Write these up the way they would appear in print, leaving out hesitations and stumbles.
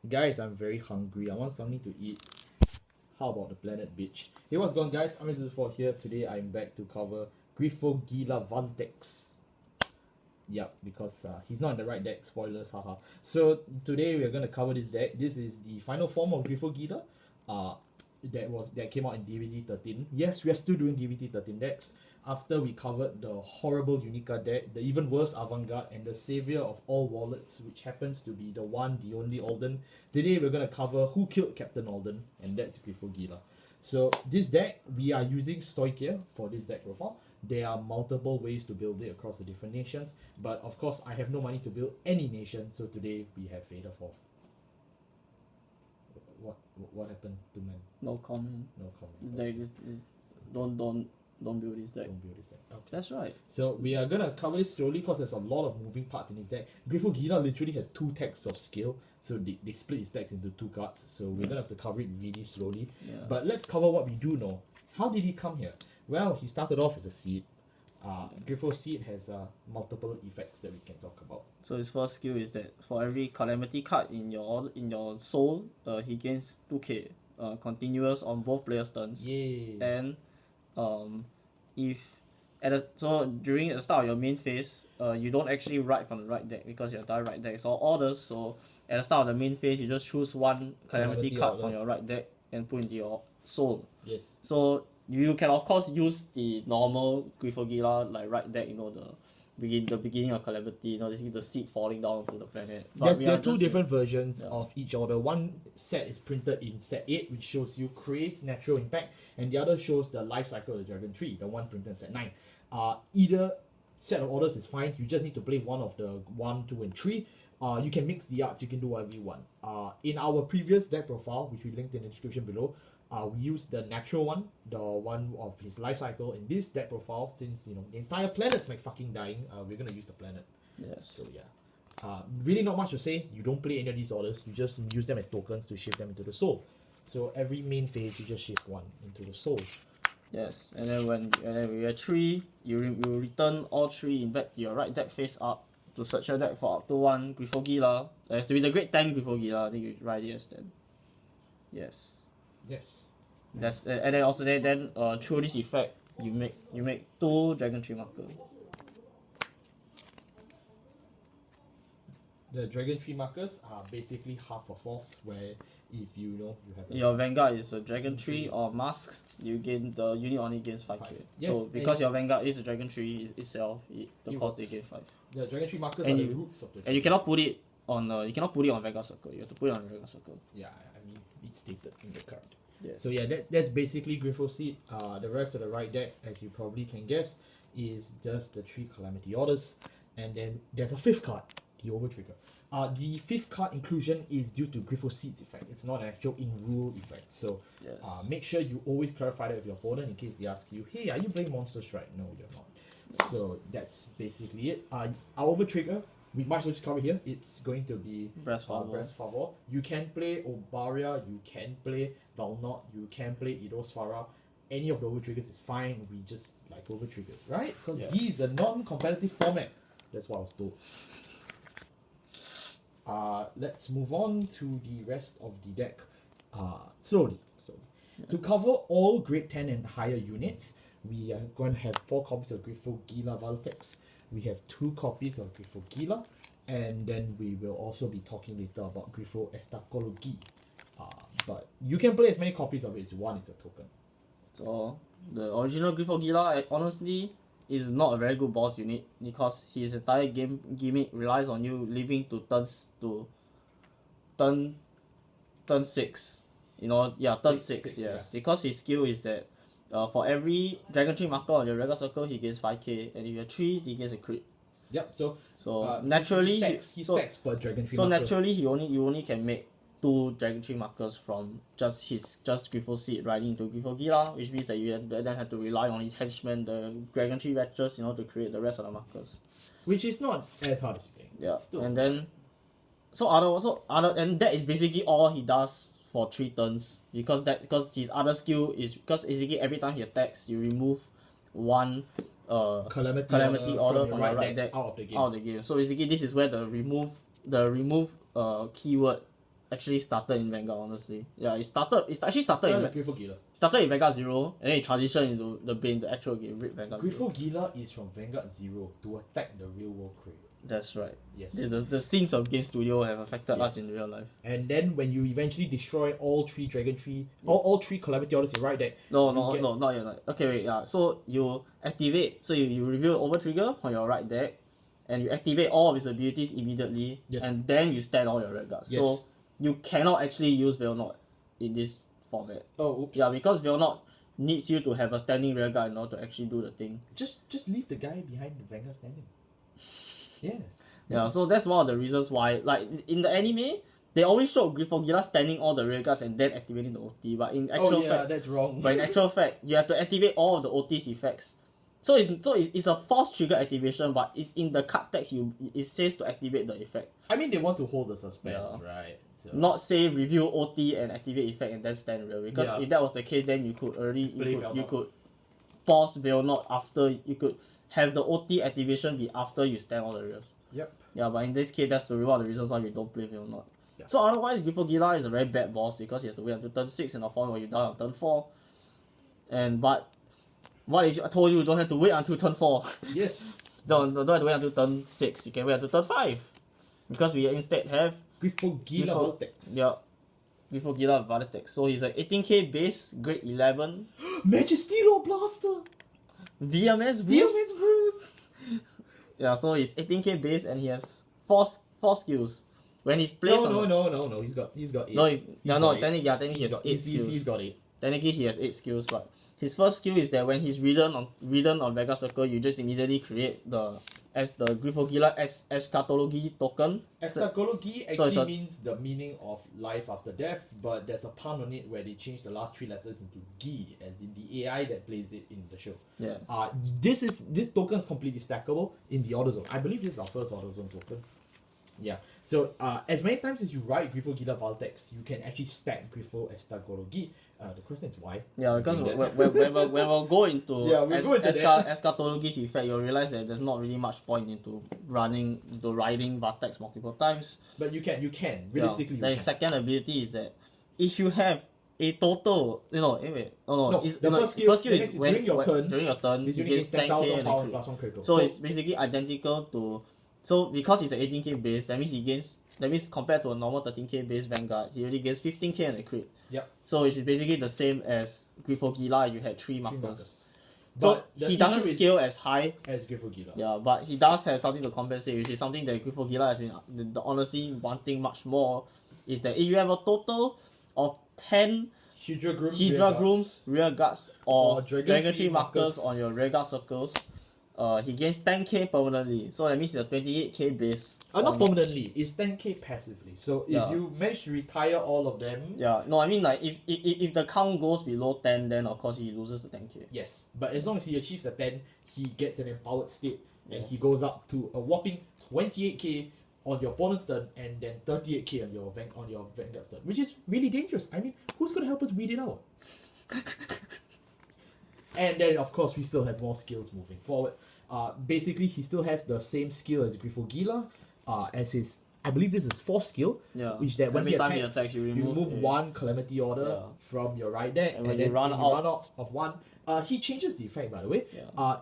Guys, I'm very hungry. I want something to eat. How about the planet bitch? Hey, what's going on, guys? I'm Mr. here. Today I'm back to cover Griphogila Vartex. Yep, because he's not in the right deck. Spoilers, haha. So today we're gonna cover this deck. This is the final form of Griphogila. That came out in DVT 13. Yes, we are still doing DVT 13 decks. After we covered the horrible Unica deck, the even worse Vanguard, and the savior of all wallets, which happens to be the one, the only Alden. Today we're gonna cover who killed Captain Alden, and that's Griphogila. So this deck, we are using Stoichiea for this deck profile. There are multiple ways to build it across the different nations, but of course I have no money to build any nation, so today we have Vader Forth. What happened to man? No comment. No comment. This deck is don't build this deck. Don't build this deck. Okay. That's right. So we are gonna cover this slowly because there's a lot of moving parts in his deck. Griphogila literally has 2 texts of skill, so they split his decks into 2 cards. So we're gonna have to cover it really slowly. Yeah. But let's cover what we do know. How did he come here? Well, he started off as a seed. Grifo seed has multiple effects that we can talk about. So his first skill is that for every calamity card in your soul, he gains 2k, continuous on both players' turns. Yay! And if so during the start of your main phase, you don't actually write from the right deck because your entire right deck is all orders. So at the start of the main phase, you just choose one calamity card order from your right deck and put into your soul. Yes. So you can of course use the normal Griphogila like right deck, the beginning of calamity, this is the seed falling down to the planet. But There are 2 different versions of each order. One set is printed in set 8, which shows you Cray's natural impact, and the other shows the life cycle of the Dragontree, the one printed in set 9. Either set of orders is fine. You just need to play one of the 1, 2, and 3. You can mix the arts. You can do whatever you want. In our previous deck profile, which we linked in the description below, we used the natural one, the one of his life cycle. In this deck profile, since the entire planet's like fucking dying, we're gonna use the planet. Yes. So yeah, really not much to say. You don't play any of these orders. You just use them as tokens to shift them into the soul. So every main phase, you just shift 1 into the soul. Yes, and then when you have 3, you return all 3 back to your right deck face up to search your deck for up to 1 Griphogila. It has to be the Great 10 Griphogila. I think you write it as 10. Yes. Yes. That's and then also then through this effect you make 2 Dragontree markers. The Dragontree markers are basically half a force, where if you have Your Vanguard is a Dragontree or Mask, you gain the unit only gains 5k. Yes, so because your Vanguard is a Dragontree itself, the cost they gain 5. The Dragontree markers And are the roots of the Dragontree. And you cannot put it on Vanguard Circle. You have to put it on the Vanguard Circle. Yeah, I mean it's stated in the card. Yes. So yeah, that's basically Grifo Seed. The rest of the right deck, as you probably can guess, is just the 3 calamity orders, and then there's a 5th card, the Overtrigger. The 5th card inclusion is due to Grifo Seed's effect. It's not an actual in-rule effect. So Yes. make sure you always clarify that with your opponent in case they ask you, hey, are you playing monsters right? No, you're not. So that's basically it. Our Overtrigger, we might just cover here. It's going to be Breast Favor. You can play Obaria, you can play Valnot, you can play Idosfara. Any of the Overtriggers is fine. We just like Overtriggers, right? Because these are non-competitive format. That's what I was told. Let's move on to the rest of the deck. Slowly. Yeah. To cover all grade 10 and higher units, we are going to have 4 copies of Griphogila Vartex. We have 2 copies of Griphogila, and then we will also be talking later about Grifo Estacology. But you can play as many copies of it as you want. It's a token. So the original Griphogila honestly is not a very good boss unit because his entire game gimmick relies on you living to turn 6. Turn 6, yes. Yeah. Because his skill is that for every Dragontree marker on your regular circle, he gains 5k, and if you have 3, he gains a crit. Yep. So naturally, he stacks per Dragontree. So naturally, you only can make 2 Dragontree markers from just Grifo Seed riding into Griphogila, which means that you then have to rely on his henchmen, the Dragontree Wretches, to create the rest of the markers. Which is not as hard as you think. Yeah. And then and that is basically all he does for 3 turns, because his other skill is because basically every time he attacks, you remove 1 calamity order from your right deck out of the game. So basically, this is where the remove keyword actually started in Vanguard, honestly. Yeah, it actually started in Griphogila. started in Vanguard 0, and then it transitioned into the actual game, Vanguard 0. Griphogila is from Vanguard 0 to attack the real world Cray. That's right. Yes. The scenes of Game Studio have affected us in real life. And then when you eventually destroy all 3 Dragontree, all 3 Calamity Orders in right deck. No, not yet. Okay, wait, yeah. So you activate, so you reveal over trigger on your right deck, and you activate all of its abilities immediately, and then you stand all your red guards. Yes. So you cannot actually use Veilnot in this format. Oh, oops. Yeah, because Veilnot needs you to have a standing rear guard in order to actually do the thing. Just leave the guy behind the Vanguard standing. Yes. Yeah, so that's one of the reasons why, like, in the anime, they always show Griphogila standing all the rear guards and then activating the OT, but in actual fact, that's wrong. But in actual fact, you have to activate all of the OT's effects. So it's a false trigger activation, but it's in the card text it says to activate the effect. I mean, they want to hold the suspense, right? So. Not say review OT and activate effect and then stand real, because if that was the case, then you could pause Veilnot after, you could have the OT activation be after you stand all the rears. Yep. Yeah, but in this case, that's one of the reasons why we don't play Veilnot. Yeah. So otherwise, Griphogila is a very bad boss because he has to wait until turn 6 in a form where you die on turn 4. But what if I told you don't have to wait until turn 4? Yes. don't have to wait until turn 6. You can wait until turn 5. Because we instead have Griphogila Vartex. Yeah. Griphogila Vartex. So he's an 18k base, grade 11. Majesty Lord Blaster! VMS Bruce. Yeah, so he's 18k base and he has 4 skills. When he's placed No. He's got 8. Technically he has 8 skills. He's got 8. Technically he has 8 skills, but his first skill is that when he's ridden on Vega Circle, you just immediately create the Griphogila Eschatology token. Eschatology actually means the meaning of life after death, but there's a pun on it where they change the last 3 letters into Gi, as in the AI that plays it in the show. Yeah. This token is completely stackable in the Order Zone. I believe this is our first Order Zone token. Yeah. So as many times as you ride Griphogila Vartex, you can actually stack Grifo Eschatology. The question is why. Yeah, because when we'll go into Eschatology's effect, you'll realize that there's not really much point into riding Vartex multiple times. But you can. Realistically, the second ability is that if you have a total, first skill is during your turn, you get 10k and a crit. So it's basically identical to. So because it's an 18k base, that means compared to a normal 13k base Vanguard, he already gets 15k and a crit. Yep. So it's basically the same as Griphogila. You had 3 markers. So he doesn't scale as high as Griphogila. Yeah, but he does have something to compensate, which is something that Griphogila has been honestly wanting much more. Is that if you have a total of 10 Hydra Grooms rear guards or Dragontree markers on your rear guard circles, he gains 10k permanently. So that means it's a 28k base. Not permanently, it's 10k passively. So if you manage to retire all of them... Yeah, no, I mean like if the count goes below 10, then of course he loses the 10k. Yes, but as long as he achieves the 10, he gets an empowered state and he goes up to a whopping 28k on your opponent's turn and then 38k on your Vanguard's turn, which is really dangerous. I mean, who's going to help us weed it out? And then, of course, we still have more skills moving forward. Basically, he still has the same skill as Griphogila, as his, I believe this is 4th skill, which that when he attacks, you remove 1 Calamity Order from your right deck, and then you run out of 1. He changes the effect, by the way.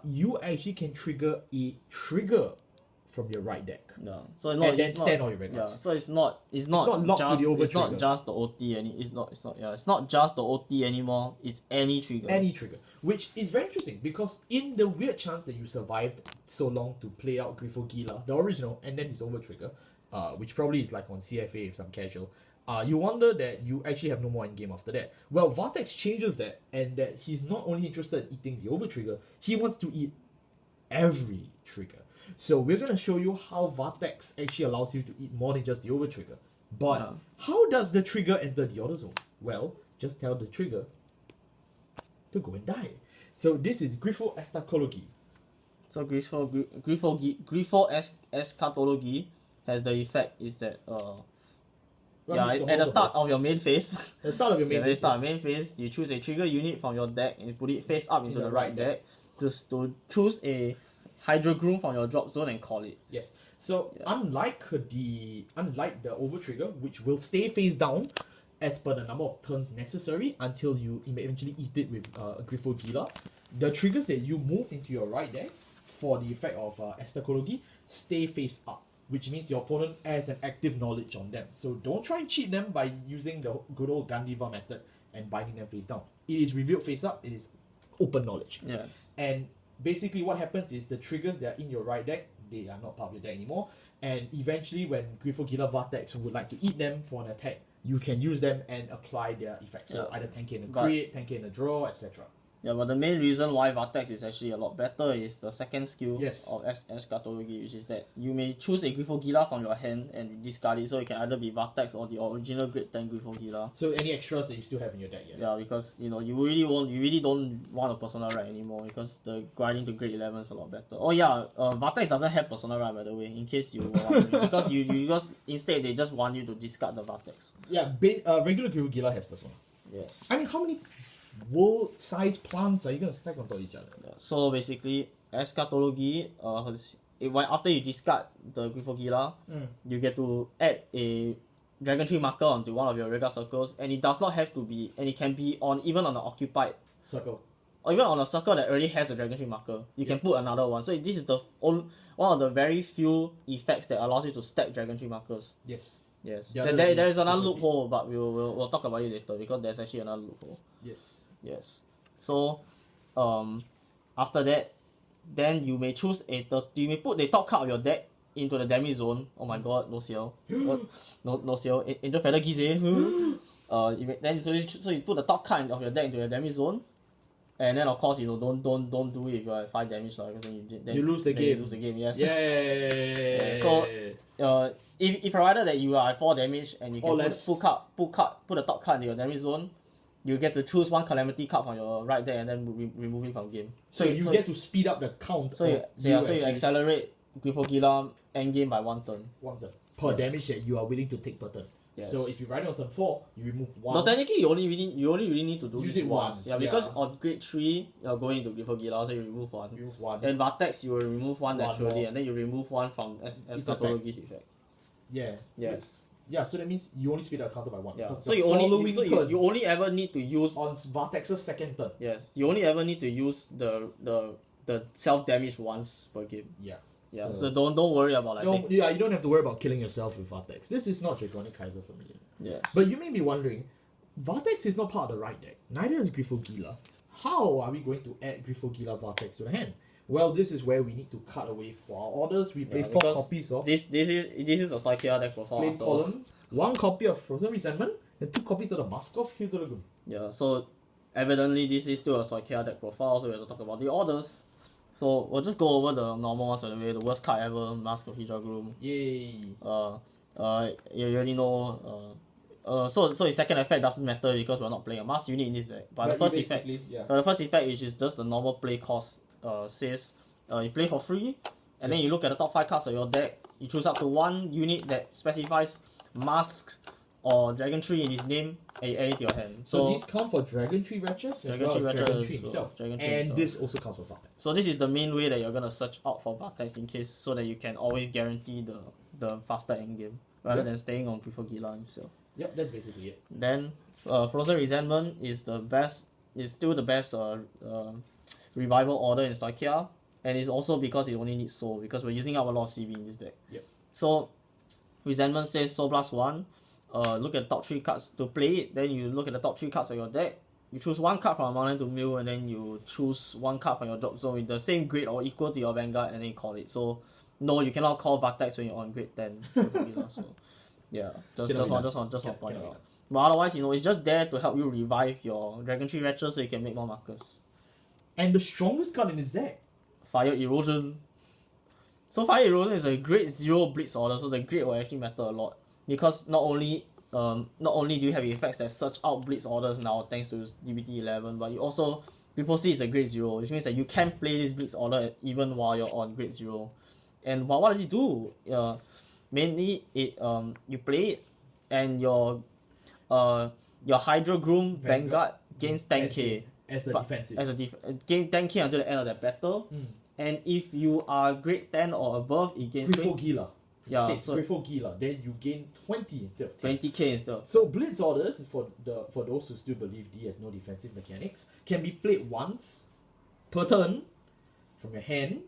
You actually can trigger a trigger from your right deck. So and then stand on your red cards. So it's not just the OT it's not just the OT anymore. It's any trigger. Any trigger, which is very interesting because in the weird chance that you survived so long to play out Griphogila, the original, and then his over trigger, which probably is like on CFA if some casual. You wonder that you actually have no more in game after that. Well, Vartex changes that, and that he's not only interested in eating the over trigger, he wants to eat every trigger. So we're going to show you how Vartex actually allows you to eat more than just the over trigger. But how does the trigger enter the Order Zone? Well, just tell the trigger to go and die. So this is Grifo Eschatology. So Grifo Eschatology has the effect is that at the start of your main phase. At the start of your main phase, you choose a trigger unit from your deck and you put it face up into the right deck to choose a Hydra Groom from your drop zone and call it. Yes. So unlike the over trigger, which will stay face down as per the number of turns necessary until you eventually eat it with Griphogila, the triggers that you move into your right deck for the effect of Estacology stay face up, which means your opponent has an active knowledge on them. So don't try and cheat them by using the good old Gandiva method and binding them face down. It is revealed face up, it is open knowledge. Yes. And basically what happens is the triggers that are in your right deck, they are not part of your deck anymore. And eventually when Griphogila Vartex would like to eat them for an attack, you can use them and apply their effects. So either tank in a crit, tank in a draw, etc. Yeah, but the main reason why Vartex is actually a lot better is the second skill Yes. of Eschatology, which is that you may choose a Griphogila from your hand and discard it, so it can either be Vartex or the original Grade 10 Griphogila. So any extras that you still have in your deck, Yeah, because you really don't want a Persona Right anymore because the grinding to Grade 11 is a lot better. Oh yeah, Vartex doesn't have Persona Right, by the way, in case you were wondering, because instead they just want you to discard the Vartex. Yeah, regular Griphogila has Persona. Yes. I mean, how many world-sized plants are you gonna stack on top of each other? Yeah, so basically, Eschatology, after you discard the Griphogila, you get to add a Dragontree marker onto one of your regular circles, and it does not have to be, and it can be even on an occupied Circle. or even on a circle that already has a Dragontree marker. You can put another one. So this is one of the very few effects that allows you to stack Dragontree markers. Yes. Yes. The There is another loophole, but we'll talk about it later because there's actually another loophole. Yes. So, after that, then you may choose you may put the top card of your deck into the damage zone. Oh my god, no seal. no seal. Angel Feather Gize. So you put the top card of your deck into the damage zone. And then of course don't do it if you are 5 damage because then you lose the game. You lose the game, yes. Yeah. So if provided that you are at 4 damage and you can put the top card in your damage zone, you get to choose one calamity card from your right deck and then remove it from game. So you get to speed up the count. So you accelerate Griphogila endgame by 1 turn. 1 turn per damage that you are willing to take per turn. Yes. So if you ride on turn 4, you remove 1. No, technically you only really need to do Use this it once. Yeah, because on grade 3 you're going into Griphogila, so you remove 1. Remove 1. Then Vartex you will remove 1 naturally, more. and then you remove 1 from Eschatology's effect. Yeah. Yes. Yeah, so that means you only speed up the counter by 1. Yeah. Because So you only ever need to use on Vartex's second turn. Yes. You only ever need to use the self damage once per game. Yeah. Yeah. So don't worry about you don't have to worry about killing yourself with Vartex. This is not Draconic Kaiser familiar. Yes. But you may be wondering, Vartex is not part of the right deck. Neither is Griphogila. How are we going to add Griphogila Vartex to the hand? Well, this is where we need to cut away for our orders. We play 4 copies of this is a Stoichiea deck profile. Flame Column, 1 copy of Frozen Resentment, and 2 copies of the Mask of Hildolagoon. Yeah, so evidently this is still a Stoichiea deck profile, so we have to talk about the orders. So we'll just go over the normal ones right away. The worst card ever, Mask of Hildolagoon. Yay! You already know. So its second effect doesn't matter because we're not playing a mask unit in this deck. But the first effect, which is just the normal play cost, says you play for free, and then you look at the top 5 cards of your deck. You choose up to 1 unit that specifies mask or Dragontree in its name, and you add it to your hand. So these count for Dragontree Wretches, Dragontree himself, and this also counts for Vartex. So this is the main way that you're gonna search out for Vartex in case, so that you can always guarantee the faster endgame rather than staying on Griphogila himself. Yep, that's basically it. Then Frozen Resentment is still the best revival order in Stoichiea, and it's also because it only needs soul, because we're using up a lot of CV in this deck. Yep. So Resentment says soul plus 1. Look at the top 3 cards to play it, then you look at the top 3 cards of your deck. You choose 1 card from a mountain to mill, and then you choose 1 card from your drop zone with the same grade or equal to your Vanguard, and then you call it. So no, you cannot call Vartex when you're on grade 10. So yeah, just one point out. But otherwise, it's just there to help you revive your Dragontree Wretches so you can make more markers. And the strongest card in his deck, Fire Erosion. So Fire Erosion is a grade 0 Blitz order, so the grade will actually matter a lot. Because not only do you have effects that search out Blitz orders now thanks to DBT 11, but you also Griphogila is a grade 0, which means that you can play this Blitz order even while you're on grade 0. And what does it do? Mainly you play it and your Hydro Groom Vanguard gains 10k as a defensive. gain 10k until the end of that battle. And if you are grade 10 or above, it gains Griphogila. Yeah, So Griphogila, then you gain 20 instead of 10. 20k instead. So Blitz Orders, for those who still believe D has no defensive mechanics, can be played once per turn from your hand,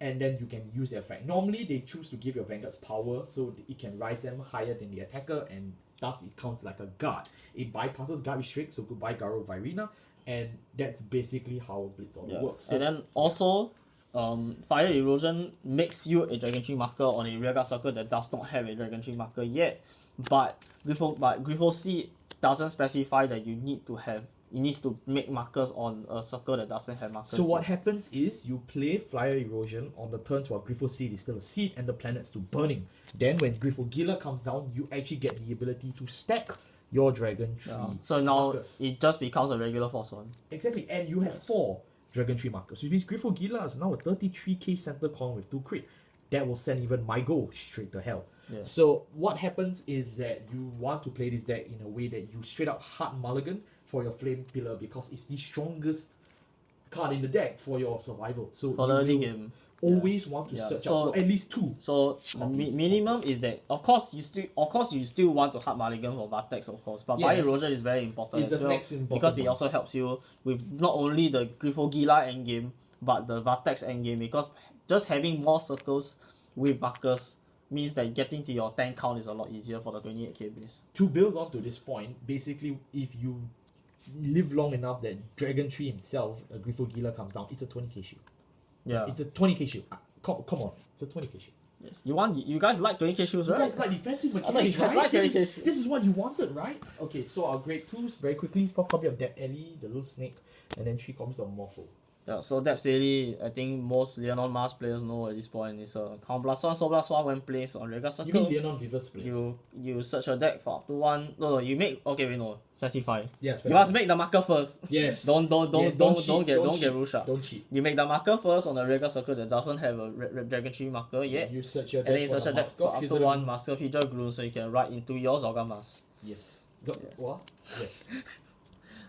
and then you can use the effect. Normally, they choose to give your Vanguards power so it can rise them higher than the attacker, and thus it counts like a guard. It bypasses guard restrict, so goodbye Garo Virina, and that's basically how Blitz Order works. So, and then also, Fire Erosion makes you a Dragontree marker on a rearguard circle that does not have a Dragontree marker yet, but Griphogila doesn't specify that you need to have. It needs to make markers on a circle that doesn't have markers. So what happens is you play Flyer Erosion on the turn while Griphogila is still a seed and the planet's still burning. Then when Griphogila comes down, you actually get the ability to stack your Dragontree So now markers. it just becomes a regular force one. Exactly, and you have 4 Dragontree markers, which means Griphogila is now a 33k center con with 2 crit. That will send even my goal straight to hell. Yeah. So what happens is that you want to play this deck in a way that you straight up hard mulligan for your Flame Pillar because it's the strongest card in the deck for your survival. So For the you early will game. always want to search out for at least 2. So copies minimum of this. is that of course you still want to hard mulligan for Vartex, of course, but Fire Yes. Erosion is very important It's as the well next important because it one. also helps you with not only the Griphogila endgame but the Vartex endgame, because just having more circles with markers means that getting to your 10 count is a lot easier for the 28k base. To build on to this point, basically if you live long enough that Dragontree himself, Griphogila comes down, it's a 20k shield. Yeah. It's a 20k shield. Come on, it's a 20k shield. Yes. You guys like 20k shields, You right? guys like defensive I thought mechanics, you guys right? like This 20k is, shields. this is what you wanted, right? Okay, so our grade 2s, very quickly, 4 copy of Depth Alley, the little snake, and then 3 copies of Morphle. Yeah, so Depth Alley, I think most Leonon Mars players know at this point, is a count +1, so +1 when placed on regular circle. You mean Leonon Vivus plays? You search your deck for up to 1. No, you make. Okay, wait, no. Specify. Yes, You must make the marker first. Yes. Don't Yes, get rule shot. Don't cheat. You make the marker first on the regular circle that doesn't have a Dragontree marker yet. You search your And then deck you for search the your deck Mask for of up to Hydra. 1 Master Feature Glue so you can write into your Zorgamas. Yes. Yes. What? Yes.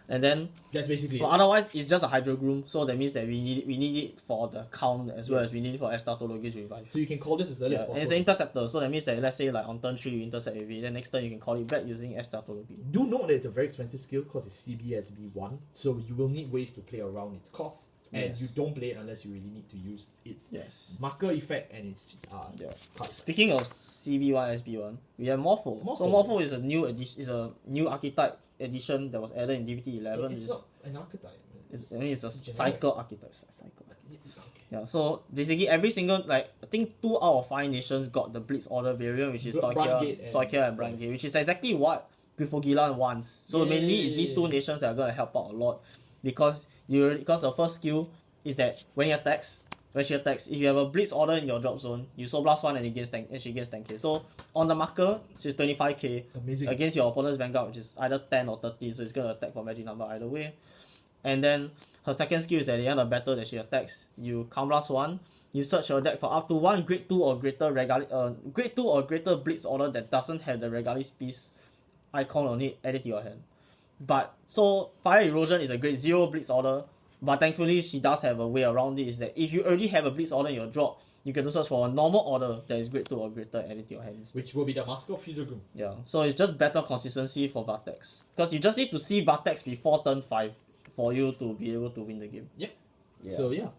And then, That's basically but it. otherwise, it's just a Hydro Gloom, so that means that we need it for the count as well as we need it for Estatology's Revive. So you can call this as early as Yeah, possible. and it's an interceptor, so that means that let's say like on turn 3 you intercept with it, then next turn you can call it back using Estatology. Do note that it's a very expensive skill because it's CBSB1, so you will need ways to play around its cost, and Yes. you don't play it unless you really need to use its Yes. marker effect and its Yeah. card. Speaking of CB1, SB1, we have Morphle. So Morphle. Morphle is a new new archetype edition that was added in DBT 11. It's not an archetype. It's a generic. cycle archetype. Cycle. Okay. Yeah, so basically every single, like, I think 2 out of 5 nations got the Blitz Order variant, which is Brandgate and Stoichiea and Brandgate, which is exactly what Griphogila wants. So mainly it's these 2 Yay. nations that are gonna help out a lot, because the first skill is that when she attacks, if you have a Blitz Order in your drop zone, you soul blast 1 and she gets 10k. So on the marker, she's 25k Amazing. against your opponent's Vanguard, which is either 10 or 30, so it's gonna attack for magic number either way. And then her second skill is that at the end of battle that she attacks, you count +1, you search your deck for up to 1 grade 2 or greater Blitz Order that doesn't have the Regalis piece icon on it, add it to your hand. But so Fire Erosion is a grade 0 Blitz Order, but thankfully she does have a way around it, is that if you already have a Blitz Order in your drop, you can do search for a normal order that is grade 2 or greater, add it to your hand instead. Which will be the Mask of Hydra. Yeah, so it's just better consistency for Vartex, because you just need to see Vartex before turn 5 for you to be able to win the game. Yep. Yeah. So yeah.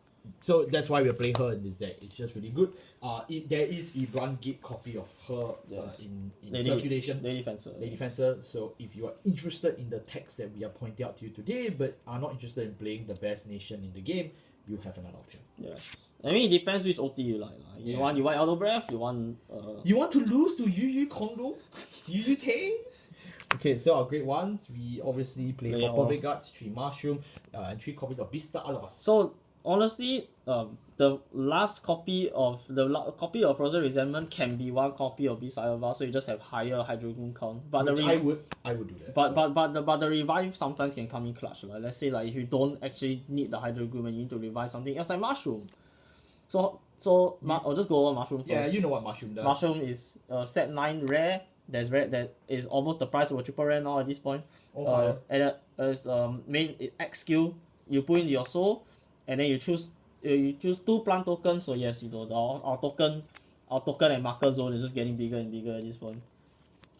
So that's why we're playing her in this deck. It's just really good. There is a Brandgate copy of her Yes. in Lady- circulation. Lady Fencer. Lady Fencer. So if you are interested in the text that we are pointing out to you today, but are not interested in playing the best nation in the game, you have another option. Yes. I mean, it depends which OT you like. You Yeah. want Elder Breath, you want You want to lose to Yu Yu Kondo? Yu Yu Tay? Okay, so our grade 1s, we obviously play Yeah, 4 Perfect Guards, 3 Mushroom, and 3 copies of Vista Alas. So honestly, the last copy of copy of Frozen Resentment can be 1 copy of Beast Alva, so you just have higher Hydrogoon count. But Which the I would do that. but the revive sometimes can come in clutch. Like, let's say like if you don't actually need the Hydrogoon and you need to revive something else like Mushroom. I'll just go over Mushroom first. Yeah, you know what Mushroom does. Mushroom is set 9 rare. That is almost the price of a triple rare now at this point. Okay. And as main X skill, you put in your soul, and then you choose you choose 2 plant tokens, so yes, you know, our token and marker zone is just getting bigger and bigger at this point.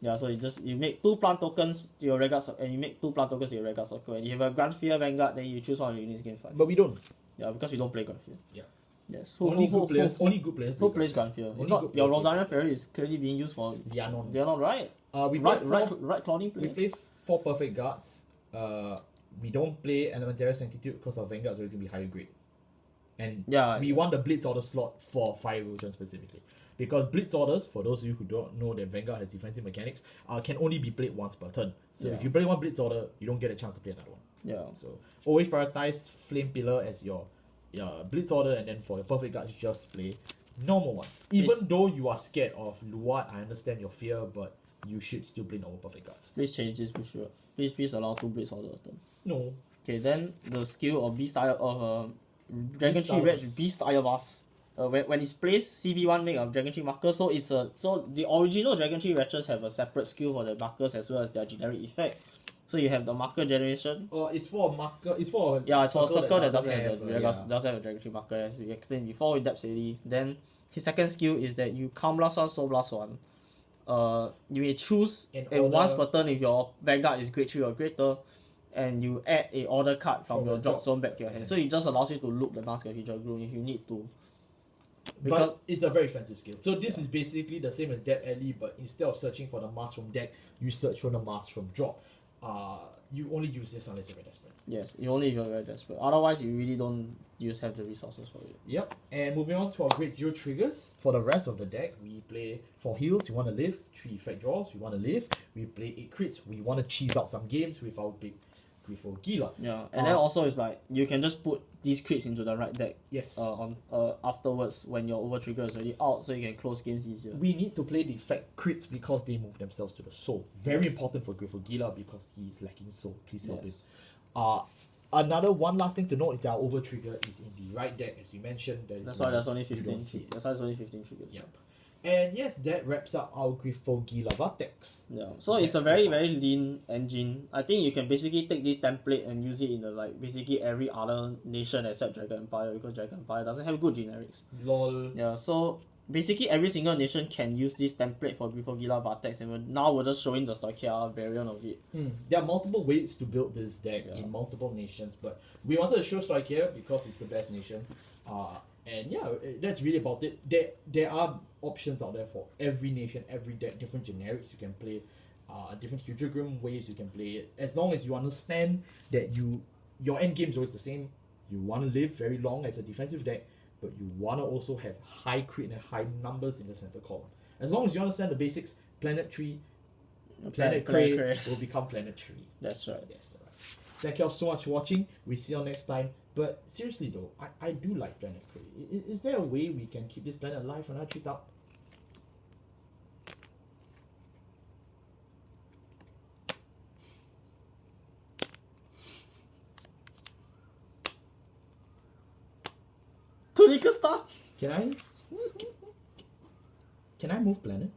Yeah, so you make 2 plant tokens to your Vanguard and you make 2 plant tokens to your Vanguard circle. And you have a Grandfear Vanguard, then you choose one of your units game 5. But we don't. Yeah, because we don't play Grandfear. Yeah. Yes. Only good players play Who plays Grandfear? It's not your Rosarian Fairy is clearly being used for Dianon. Dianon, right? We right clouding We players. play 4 perfect guards. We don't play Elementary Sanctitude because our Vanguard is always going to be higher grade. And we want the Blitz Order slot for Fire Erosion specifically. Because Blitz Orders, for those of you who don't know that Vanguard has defensive mechanics, can only be played once per turn. So if you play one Blitz Order, you don't get a chance to play another one. Yeah. So always prioritize Flame Pillar as your Blitz Order, and then for your perfect guards, just play normal ones. Even though you are scared of Luat, I understand your fear, but you should still play normal perfect guards. Please change this, sure. Please allow 2 Blitz Order a turn. No. Okay, then the skill of Dragontree Reg Beast Ayavas. When it's placed, CB1 make a Dragontree marker. So the original Dragontree Wretches have a separate skill for the markers as well as their generic effect. So you have the marker generation. It's for a marker. It's for a it's for a circle that doesn't have a Dragontree marker, as we explained before with Depth City. Then his second skill is that you Calm Blast 1, Soul Blast 1. You may choose once per turn if your Vanguard is grade 3 or greater, and you add a order card from your drop zone back to your hand. So it just allows you to loop the Mask of Hydra Groom if you need to. But it's a very expensive skill. So this is basically the same as Depth Alley, but instead of searching for the mask from deck, you search for the mask from drop. You only use this unless you're very desperate. Yes, you only if you're very desperate. Otherwise, you really don't have the resources for it. Yep. And moving on to our grade 0 triggers. For the rest of the deck, we play 4 heals, we want to live. 3 effect draws, we want to live. We play 8 crits, we want to cheese out some games with our big Griphogila. Yeah, and then also it's like you can just put these crits into the right deck. Yes. Afterwards when your over trigger is already out, so you can close games easier. We need to play the effect crits because they move themselves to the soul. Very important for Griphogila because he's lacking soul. Please help him. Another one last thing to note is that our over trigger is in the right deck, as you mentioned. That's why there's only 15. That's why there's only 15 triggers. Yep. And yes, that wraps up our Griphogila Vartex. Yeah, so it's a very, very lean engine. I think you can basically take this template and use it in basically every other nation except Dragon Empire, because Dragon Empire doesn't have good generics. Lol. Yeah, so basically every single nation can use this template for Griphogila Vartex, and now we're just showing the Stoichiea variant of it. There are multiple ways to build this deck in multiple nations, but we wanted to show Stoichiea because it's the best nation. And yeah, that's really about it. There are options out there for every nation, every deck, different generics you can play, different Hydra Grim ways you can play it. As long as you understand that your end game is always the same. You want to live very long as a defensive deck, but you want to also have high crit and high numbers in the center column. As long as you understand the basics, Planet Cray will become Planet Tree. That's right. Yes, right. Thank you all so much for watching. We see you next time. But seriously though, I do like Planet Cray. Is there a way we can keep this planet alive for another 3,000? Tunica Star? Can I move planet?